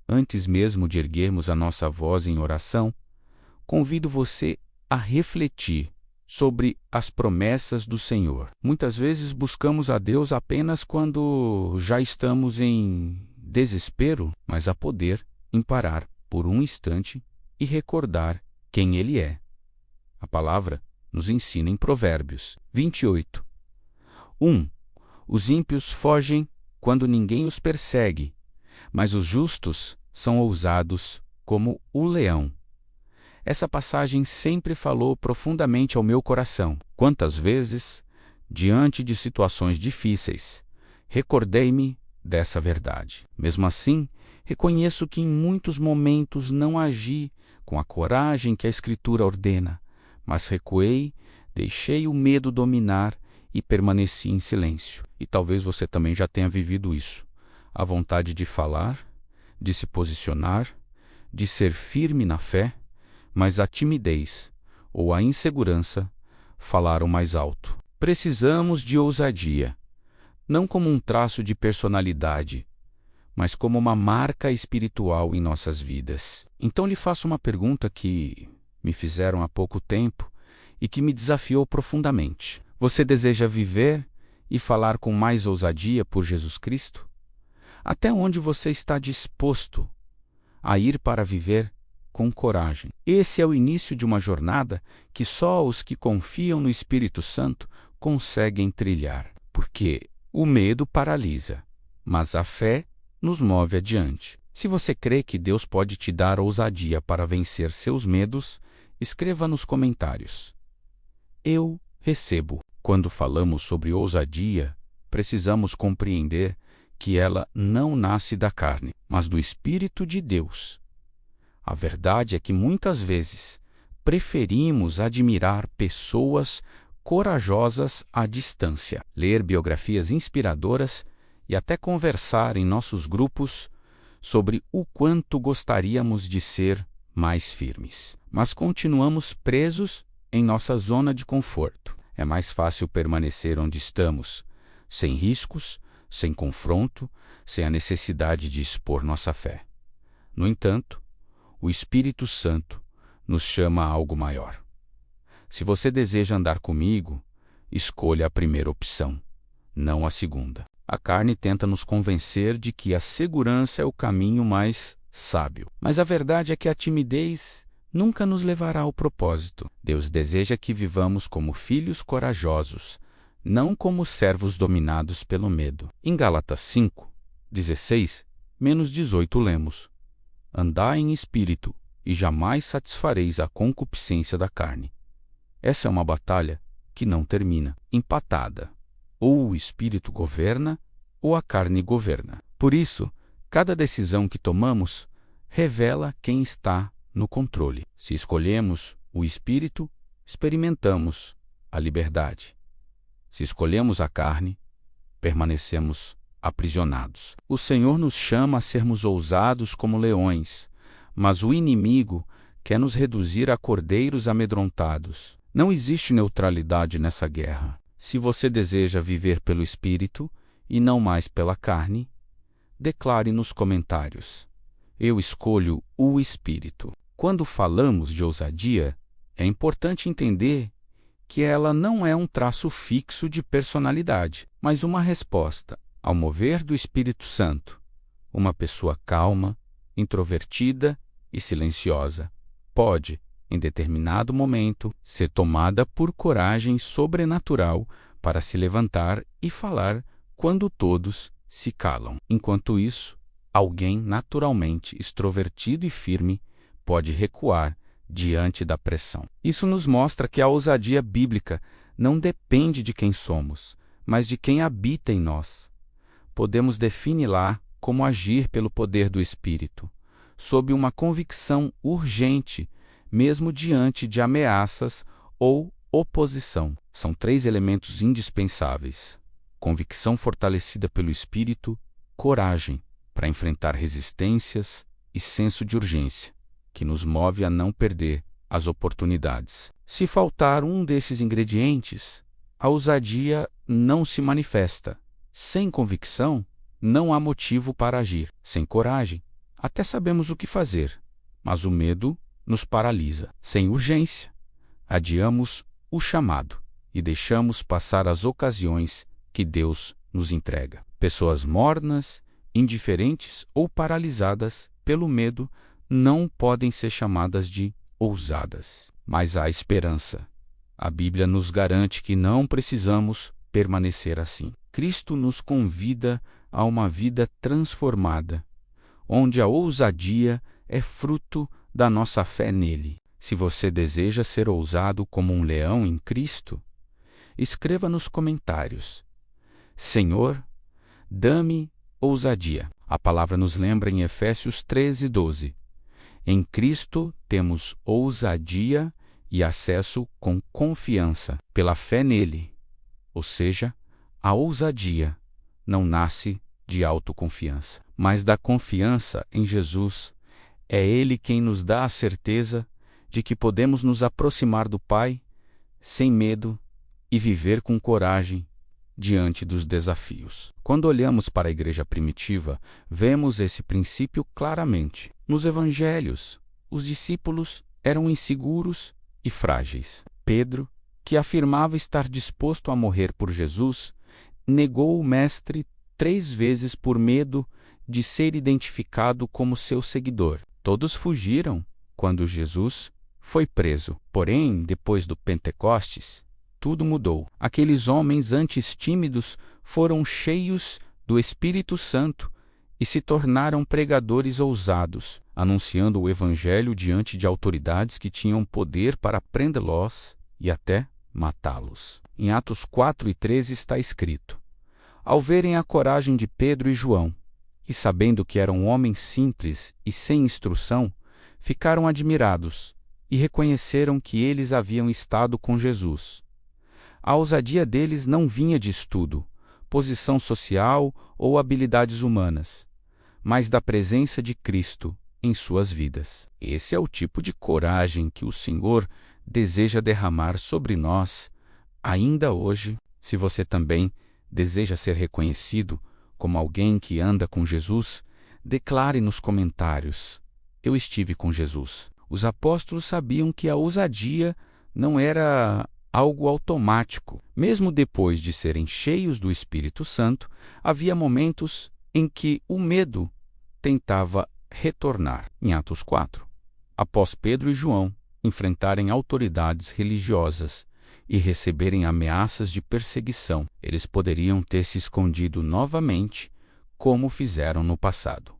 Antes mesmo de erguermos a nossa voz em oração, convido você a refletir sobre as promessas do Senhor. Muitas vezes buscamos a Deus apenas quando já estamos em desespero, mas há poder em parar por um instante e recordar quem Ele é. A palavra nos ensina em Provérbios 28. 1. Os ímpios fogem quando ninguém os persegue, mas os justos são ousados como o leão. Essa passagem sempre falou profundamente ao meu coração. Quantas vezes, diante de situações difíceis, recordei-me dessa verdade. Mesmo assim, reconheço que em muitos momentos não agi com a coragem que a Escritura ordena, mas recuei, deixei o medo dominar e permaneci em silêncio. E talvez você também já tenha vivido isso. A vontade de falar, de se posicionar, de ser firme na fé, mas a timidez ou a insegurança falaram mais alto. Precisamos de ousadia, não como um traço de personalidade, mas como uma marca espiritual em nossas vidas. Então lhe faço uma pergunta que me fizeram há pouco tempo e que me desafiou profundamente. Você deseja viver e falar com mais ousadia por Jesus Cristo? Até onde você está disposto a ir para viver com coragem? Esse é o início de uma jornada que só os que confiam no Espírito Santo conseguem trilhar. Porque o medo paralisa, mas a fé nos move adiante. Se você crê que Deus pode te dar ousadia para vencer seus medos, escreva nos comentários: eu recebo. Quando falamos sobre ousadia, precisamos compreender que ela não nasce da carne, mas do Espírito de Deus. A verdade é que muitas vezes preferimos admirar pessoas corajosas à distância, ler biografias inspiradoras e até conversar em nossos grupos sobre o quanto gostaríamos de ser mais firmes. Mas continuamos presos em nossa zona de conforto. É mais fácil permanecer onde estamos, sem riscos, sem confronto, sem a necessidade de expor nossa fé. No entanto, o Espírito Santo nos chama a algo maior. Se você deseja andar comigo, escolha a primeira opção, não a segunda. A carne tenta nos convencer de que a segurança é o caminho mais sábio. Mas a verdade é que a timidez nunca nos levará ao propósito. Deus deseja que vivamos como filhos corajosos, não como servos dominados pelo medo. Em Gálatas 5, 16-18 lemos: andai em espírito, e jamais satisfareis a concupiscência da carne. Essa é uma batalha que não termina, empatada. Ou o espírito governa, ou a carne governa. Por isso, cada decisão que tomamos revela quem está no controle. Se escolhemos o espírito, experimentamos a liberdade. Se escolhemos a carne, permanecemos aprisionados. O Senhor nos chama a sermos ousados como leões, mas o inimigo quer nos reduzir a cordeiros amedrontados. Não existe neutralidade nessa guerra. Se você deseja viver pelo Espírito e não mais pela carne, declare nos comentários: eu escolho o Espírito. Quando falamos de ousadia, é importante entender que ela não é um traço fixo de personalidade, mas uma resposta ao mover do Espírito Santo. Uma pessoa calma, introvertida e silenciosa pode, em determinado momento, ser tomada por coragem sobrenatural para se levantar e falar quando todos se calam. Enquanto isso, alguém naturalmente extrovertido e firme pode recuar diante da pressão. Isso nos mostra que a ousadia bíblica não depende de quem somos, mas de quem habita em nós. Podemos defini-la como agir pelo poder do Espírito, sob uma convicção urgente, mesmo diante de ameaças ou oposição. São 3 elementos indispensáveis: convicção fortalecida pelo Espírito, coragem para enfrentar resistências e senso de urgência, que nos move a não perder as oportunidades. Se faltar um desses ingredientes, a ousadia não se manifesta. Sem convicção, não há motivo para agir. Sem coragem, Até sabemos o que fazer, mas o medo nos paralisa. Sem urgência, adiamos o chamado e deixamos passar as ocasiões que Deus nos entrega. Pessoas mornas, indiferentes ou paralisadas pelo medo não podem ser chamadas de ousadas. Mas há esperança. A Bíblia nos garante que não precisamos permanecer assim. Cristo nos convida a uma vida transformada, onde a ousadia é fruto da nossa fé nele. Se você deseja ser ousado como um leão em Cristo, escreva nos comentários: Senhor, dá-me ousadia. A palavra nos lembra em Efésios 13:12. Em Cristo temos ousadia e acesso com confiança pela fé nele. Ou seja, a ousadia não nasce de autoconfiança, mas da confiança em Jesus. É Ele quem nos dá a certeza de que podemos nos aproximar do Pai sem medo e viver com coragem diante dos desafios. Quando olhamos para a igreja primitiva, vemos esse princípio claramente. Nos evangelhos, os discípulos eram inseguros e frágeis. Pedro, que afirmava estar disposto a morrer por Jesus, negou o Mestre 3 vezes por medo de ser identificado como seu seguidor. Todos fugiram quando Jesus foi preso. Porém, depois do Pentecostes, tudo mudou. Aqueles homens antes tímidos foram cheios do Espírito Santo e se tornaram pregadores ousados, anunciando o Evangelho diante de autoridades que tinham poder para prendê-los e até matá-los. Em Atos 4:13 está escrito: Ao verem a coragem de Pedro e João, e sabendo que eram homens simples e sem instrução, ficaram admirados e reconheceram que eles haviam estado com Jesus. A ousadia deles não vinha de estudo, posição social ou habilidades humanas, mas da presença de Cristo em suas vidas. Esse é o tipo de coragem que o Senhor deseja derramar sobre nós ainda hoje. Se você também deseja ser reconhecido como alguém que anda com Jesus, declare nos comentários: Eu estive com Jesus. Os apóstolos sabiam que a ousadia não era algo automático. Mesmo depois de serem cheios do Espírito Santo, havia momentos em que o medo tentava retornar. Em Atos 4, após Pedro e João enfrentarem autoridades religiosas e receberem ameaças de perseguição, eles poderiam ter se escondido novamente, como fizeram no passado.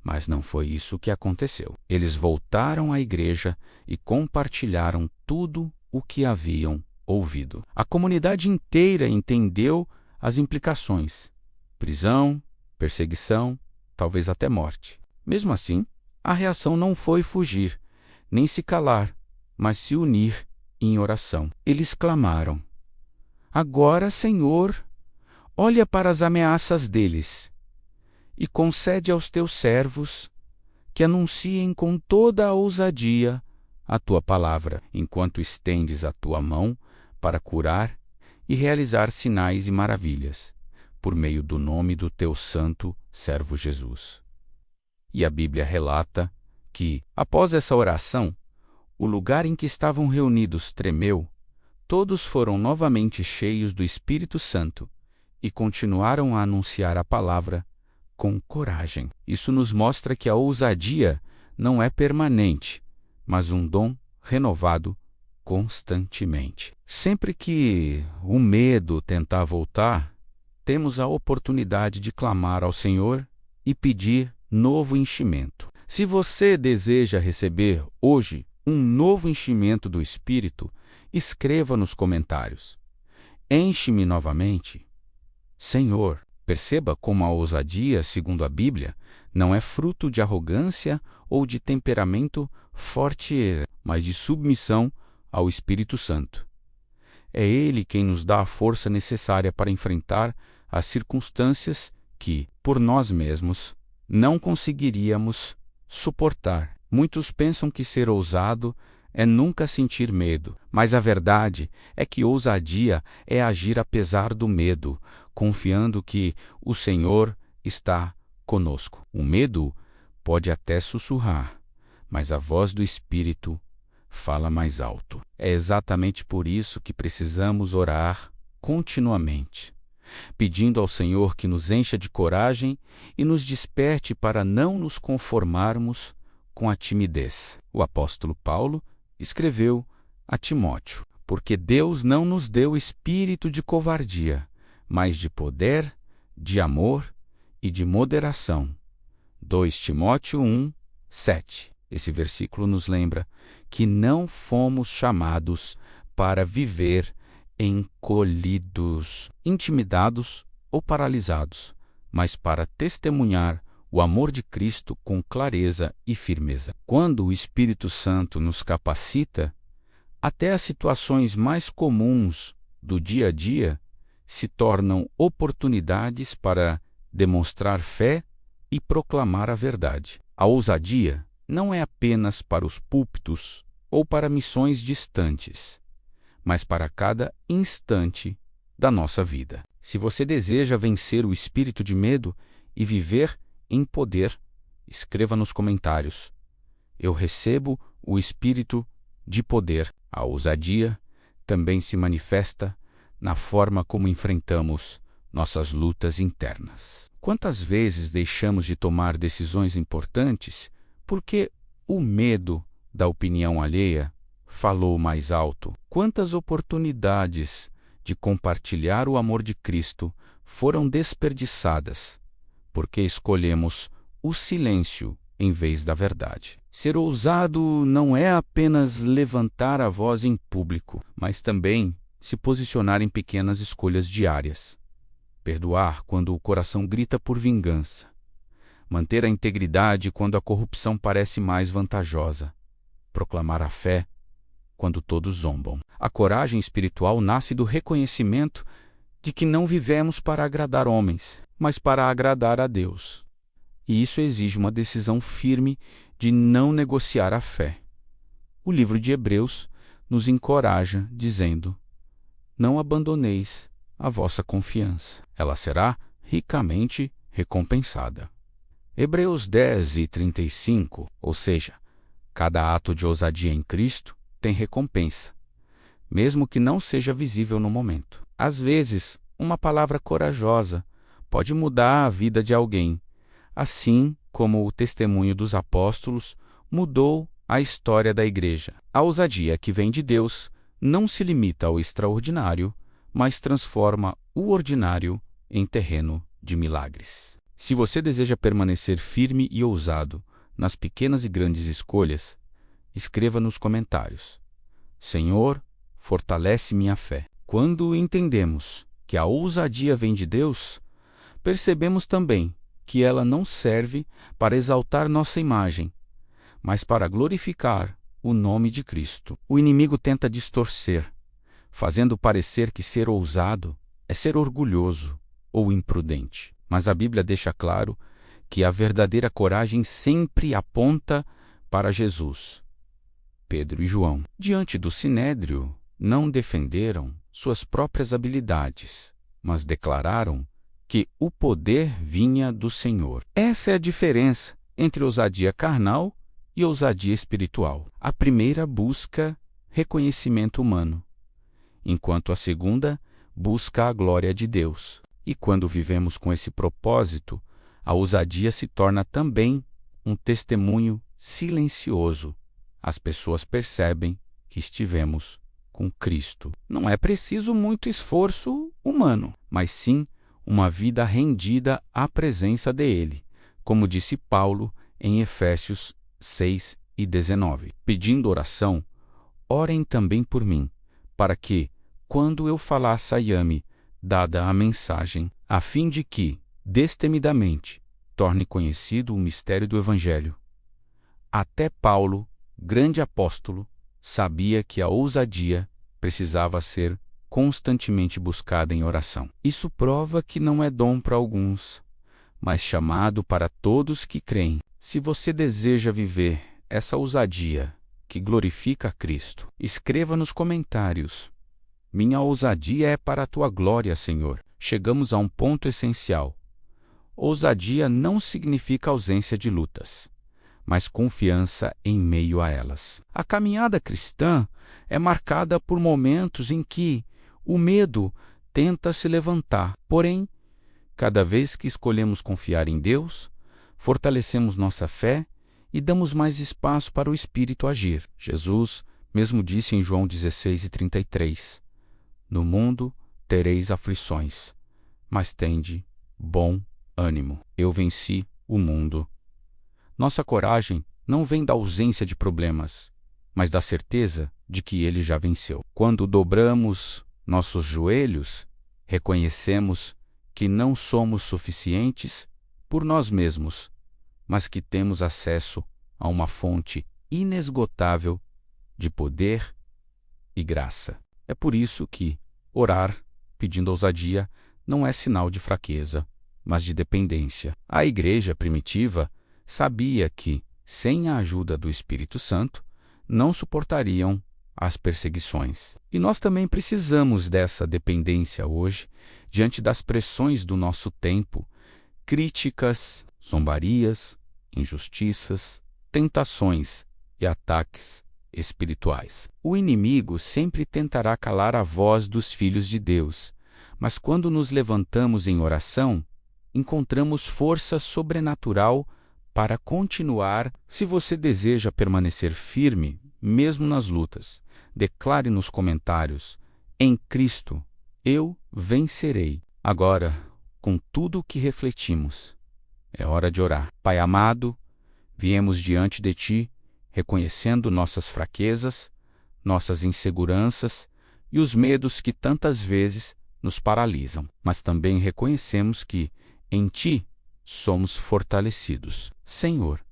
Mas não foi isso que aconteceu. Eles voltaram à igreja e compartilharam tudo o que haviam ouvido. A comunidade inteira entendeu as implicações: prisão, perseguição, talvez até morte. Mesmo assim, a reação não foi fugir, nem se calar, mas se unir em oração. Eles clamaram: Agora, Senhor, olha para as ameaças deles e concede aos teus servos que anunciem com toda a ousadia a tua palavra, enquanto estendes a tua mão para curar e realizar sinais e maravilhas, por meio do nome do teu santo servo Jesus. E a Bíblia relata que, após essa oração, o lugar em que estavam reunidos tremeu, todos foram novamente cheios do Espírito Santo e continuaram a anunciar a palavra com coragem. Isso nos mostra que a ousadia não é permanente, mas um dom renovado constantemente. Sempre que o medo tentar voltar, temos a oportunidade de clamar ao Senhor e pedir novo enchimento. Se você deseja receber hoje um novo enchimento do Espírito, escreva nos comentários: Enche-me novamente, Senhor. Perceba como a ousadia, segundo a Bíblia, não é fruto de arrogância ou de temperamento forte, mas de submissão ao Espírito Santo. É Ele quem nos dá a força necessária para enfrentar as circunstâncias que, por nós mesmos, não conseguiríamos suportar. Muitos pensam que ser ousado é nunca sentir medo, mas a verdade é que ousadia é agir apesar do medo, confiando que o Senhor está conosco. O medo pode até sussurrar, mas a voz do Espírito fala mais alto. É exatamente por isso que precisamos orar continuamente, pedindo ao Senhor que nos encha de coragem e nos desperte para não nos conformarmos com a timidez. O apóstolo Paulo escreveu a Timóteo: porque Deus não nos deu espírito de covardia, mas de poder, de amor e de moderação. 2 Timóteo 1, 7. Esse versículo nos lembra que não fomos chamados para viver encolhidos, intimidados ou paralisados, mas para testemunhar o amor de Cristo com clareza e firmeza. Quando o Espírito Santo nos capacita, até as situações mais comuns do dia a dia se tornam oportunidades para demonstrar fé e proclamar a verdade. A ousadia não é apenas para os púlpitos ou para missões distantes, mas para cada instante da nossa vida. Se você deseja vencer o espírito de medo e viver em poder, escreva nos comentários: eu recebo o espírito de poder. A ousadia também se manifesta na forma como enfrentamos nossas lutas internas. Quantas vezes deixamos de tomar decisões importantes porque o medo da opinião alheia falou mais alto? Quantas oportunidades de compartilhar o amor de Cristo foram desperdiçadas porque escolhemos o silêncio em vez da verdade? Ser ousado não é apenas levantar a voz em público, mas também se posicionar em pequenas escolhas diárias. Perdoar quando o coração grita por vingança. Manter a integridade quando a corrupção parece mais vantajosa. Proclamar a fé quando todos zombam. A coragem espiritual nasce do reconhecimento de que não vivemos para agradar homens, mas para agradar a Deus. E isso exige uma decisão firme de não negociar a fé. O livro de Hebreus nos encoraja, dizendo: não abandoneis a vossa confiança, ela será ricamente recompensada. Hebreus 10:35, ou seja, cada ato de ousadia em Cristo tem recompensa, mesmo que não seja visível no momento. Às vezes, uma palavra corajosa pode mudar a vida de alguém, assim como o testemunho dos apóstolos mudou a história da igreja. A ousadia que vem de Deus não se limita ao extraordinário, mas transforma o ordinário em terreno de milagres. Se você deseja permanecer firme e ousado nas pequenas e grandes escolhas, escreva nos comentários: Senhor, fortalece minha fé. Quando entendemos que a ousadia vem de Deus, percebemos também que ela não serve para exaltar nossa imagem, mas para glorificar o nome de Cristo. O inimigo tenta distorcer, fazendo parecer que ser ousado é ser orgulhoso ou imprudente. Mas a Bíblia deixa claro que a verdadeira coragem sempre aponta para Jesus. Pedro e João, diante do sinédrio, não defenderam suas próprias habilidades, mas declararam que o poder vinha do Senhor. Essa é a diferença entre ousadia carnal e ousadia espiritual. A primeira busca reconhecimento humano, enquanto a segunda busca a glória de Deus. E quando vivemos com esse propósito, a ousadia se torna também um testemunho silencioso. As pessoas percebem que estivemos com Cristo. Não é preciso muito esforço humano, mas sim uma vida rendida à presença dele, como disse Paulo em Efésios 6:19. Pedindo oração, orem também por mim, para que, quando eu falar saiame, dada a mensagem, a fim de que, destemidamente, torne conhecido o mistério do Evangelho. Até Paulo, grande apóstolo, sabia que a ousadia precisava ser constantemente buscada em oração. Isso prova que não é dom para alguns, mas chamado para todos que creem. Se você deseja viver essa ousadia que glorifica a Cristo, escreva nos comentários: minha ousadia é para a tua glória, Senhor. Chegamos a um ponto essencial. Ousadia não significa ausência de lutas, mas confiança em meio a elas. A caminhada cristã é marcada por momentos em que o medo tenta se levantar. Porém, cada vez que escolhemos confiar em Deus, fortalecemos nossa fé e damos mais espaço para o Espírito agir. Jesus mesmo disse em João 16:33: No mundo tereis aflições, mas tende bom ânimo. Eu venci o mundo. Nossa coragem não vem da ausência de problemas, mas da certeza de que ele já venceu. Quando dobramos nossos joelhos, reconhecemos que não somos suficientes por nós mesmos, mas que temos acesso a uma fonte inesgotável de poder e graça. É por isso que orar, pedindo ousadia, não é sinal de fraqueza, mas de dependência. A igreja primitiva sabia que, sem a ajuda do Espírito Santo, não suportariam as perseguições. E nós também precisamos dessa dependência hoje, diante das pressões do nosso tempo, críticas, zombarias, injustiças, tentações e ataques espirituais. O inimigo sempre tentará calar a voz dos filhos de Deus, mas quando nos levantamos em oração, encontramos força sobrenatural para continuar. Se você deseja permanecer firme, mesmo nas lutas, declare nos comentários: em Cristo eu vencerei. Agora, com tudo o que refletimos, é hora de orar. Pai amado, viemos diante de Ti, reconhecendo nossas fraquezas, nossas inseguranças e os medos que tantas vezes nos paralisam, mas também reconhecemos que, em Ti, somos fortalecidos. Senhor,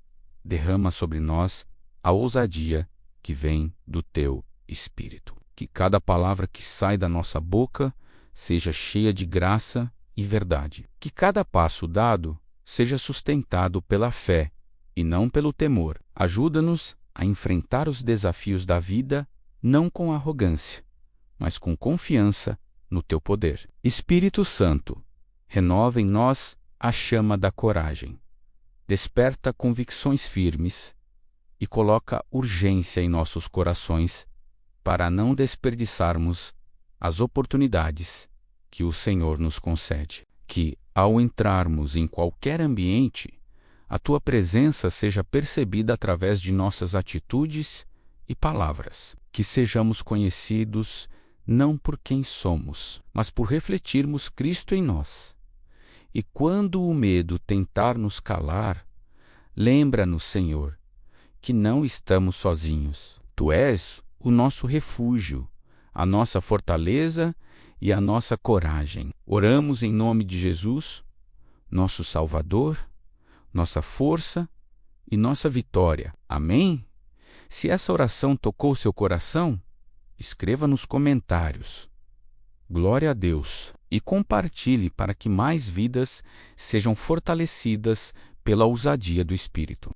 derrama sobre nós a ousadia que vem do Teu Espírito. Que cada palavra que sai da nossa boca seja cheia de graça e verdade. Que cada passo dado seja sustentado pela fé e não pelo temor. Ajuda-nos a enfrentar os desafios da vida não com arrogância, mas com confiança no Teu poder. Espírito Santo, renova em nós a chama da coragem. Desperta convicções firmes e coloca urgência em nossos corações para não desperdiçarmos as oportunidades que o Senhor nos concede. Que, ao entrarmos em qualquer ambiente, a Tua presença seja percebida através de nossas atitudes e palavras. Que sejamos conhecidos não por quem somos, mas por refletirmos Cristo em nós. E quando o medo tentar nos calar, lembra-nos, Senhor, que não estamos sozinhos. Tu és o nosso refúgio, a nossa fortaleza e a nossa coragem. Oramos em nome de Jesus, nosso Salvador, nossa força e nossa vitória. Amém? Se essa oração tocou seu coração, escreva nos comentários. Glória a Deus! E compartilhe para que mais vidas sejam fortalecidas pela ousadia do Espírito.